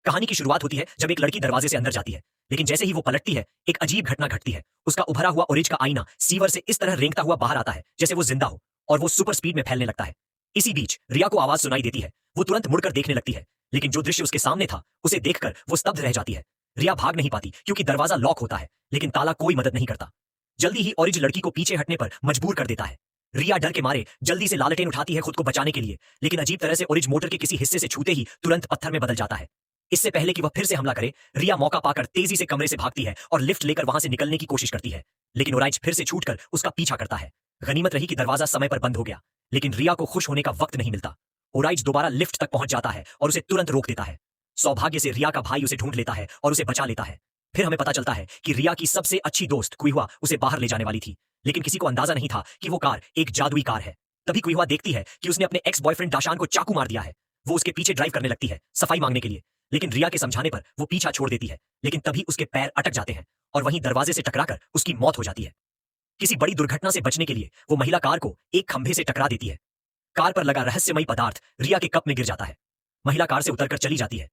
कहानी की शुरुआत होती है जब एक लड़की दरवाजे से अंदर जाती है, लेकिन जैसे ही वो पलटती है एक अजीब घटना घटती है। उसका उभरा हुआ ओरिज का आईना सीवर से इस तरह रेंगता हुआ बाहर आता है जैसे वो जिंदा हो, और वो सुपर स्पीड में फैलने लगता है। इसी बीच रिया को आवाज सुनाई देती है। वो तुरंत मुड़कर देखने लगती है, लेकिन जो दृश्य उसके सामने था उसे देखकर वो स्तब्ध रह जाती है। रिया भाग नहीं पाती क्योंकि दरवाजा लॉक होता है, लेकिन ताला कोई मदद नहीं करता। जल्दी ही ओरिज लड़की को पीछे हटने पर मजबूर कर देता है। रिया डर के मारे जल्दी से लालटेन उठाती है खुद को बचाने के लिए, लेकिन अजीब तरह से ओरिज मोटर के किसी हिस्से से छूते ही तुरंत पत्थर में बदल जाता है। इससे पहले कि वह फिर से हमला करे, रिया मौका पाकर तेजी से कमरे से भागती है और लिफ्ट लेकर वहां से निकलने की कोशिश करती है, लेकिन ओराइज फिर से छूटकर उसका पीछा करता है। गनीमत रही कि दरवाजा समय पर बंद हो गया, लेकिन रिया को खुश होने का वक्त नहीं मिलता। ओराइज दोबारा लिफ्ट तक पहुंच जाता है और उसे तुरंत रोक देता है। सौभाग्य से रिया का भाई उसे ढूंढ लेता है और उसे बचा लेता है। फिर हमें पता चलता है कि रिया की सबसे अच्छी दोस्त कुइहुआ उसे बाहर ले जाने वाली थी, लेकिन किसी को अंदाजा नहीं था कि वो कार एक जादुई कार है। तभी कुइहुआ देखती है कि उसने अपने एक्स बॉयफ्रेंड दाशान को चाकू मार दिया है। वो उसके पीछे ड्राइव करने लगती है सफाई मांगने के लिए, लेकिन रिया के समझाने पर वो पीछा छोड़ देती है। लेकिन तभी उसके पैर अटक जाते हैं और वहीं दरवाजे से टकराकर उसकी मौत हो जाती है। किसी बड़ी दुर्घटना से बचने के लिए वो महिला कार को एक खंभे से टकरा देती है। कार पर लगा रहस्यमयी पदार्थ रिया के कप में गिर जाता है। महिला कार से उतरकर चली जाती है,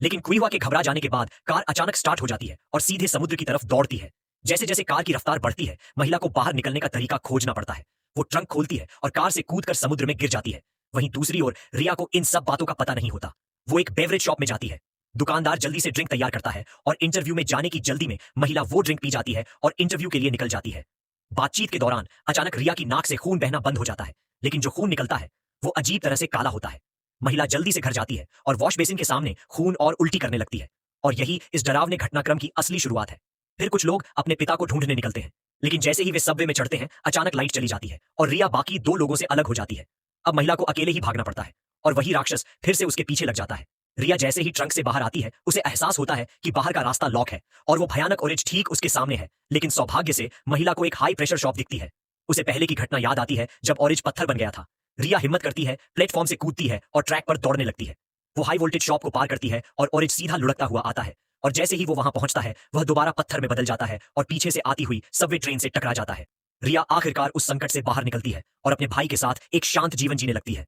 लेकिन कुइहुआ के घबरा जाने के बाद कार अचानक स्टार्ट हो जाती है और सीधे समुद्र की तरफ दौड़ती है। जैसे जैसे कार की रफ्तार बढ़ती है, महिला को बाहर निकलने का तरीका खोजना पड़ता है। वो ट्रंक खोलती है और कार से कूदकर समुद्र में गिर जाती है। वहीं दूसरी ओर रिया को इन सब बातों का पता नहीं होता। वो एक बेवरेज शॉप में जाती है। दुकानदार जल्दी से ड्रिंक तैयार करता है और इंटरव्यू में जाने की जल्दी में महिला वो ड्रिंक पी जाती है और इंटरव्यू के लिए निकल जाती है। बातचीत के दौरान अचानक रिया की नाक से खून बहना बंद हो जाता है, लेकिन जो खून निकलता है वो अजीब तरह से काला होता है। महिला जल्दी से घर जाती है और वॉश बेसिन के सामने खून और उल्टी करने लगती है, और यही इस डरावने घटनाक्रम की असली शुरुआत है। फिर कुछ लोग अपने पिता को ढूंढने निकलते हैं, लेकिन जैसे ही वे सबवे में चढ़ते हैं अचानक लाइट चली जाती है और रिया बाकी दो लोगों से अलग हो जाती है। अब महिला को अकेले ही भागना पड़ता है और वही राक्षस फिर से उसके पीछे लग जाता है। रिया जैसे ही ट्रंक से बाहर आती है उसे एहसास होता है कि बाहर का रास्ता लॉक है और वो भयानक ओरिज ठीक उसके सामने है। लेकिन सौभाग्य से महिला को एक हाई प्रेशर शॉप दिखती है। उसे पहले की घटना याद आती है जब ओरिज पत्थर बन गया था। रिया हिम्मत करती है, प्लेटफॉर्म से कूदती है और ट्रैक पर दौड़ने लगती है। वो हाई वोल्टेज शॉप को पार करती है और ओरिज सीधा लुढ़कता हुआ आता है, और जैसे ही वो वहां पहुंचता है वह दोबारा पत्थर में बदल जाता है और पीछे से आती हुई सबवे ट्रेन से टकरा जाता है। रिया आखिरकार उस संकट से बाहर निकलती है और अपने भाई के साथ एक शांत जीवन जीने लगती है।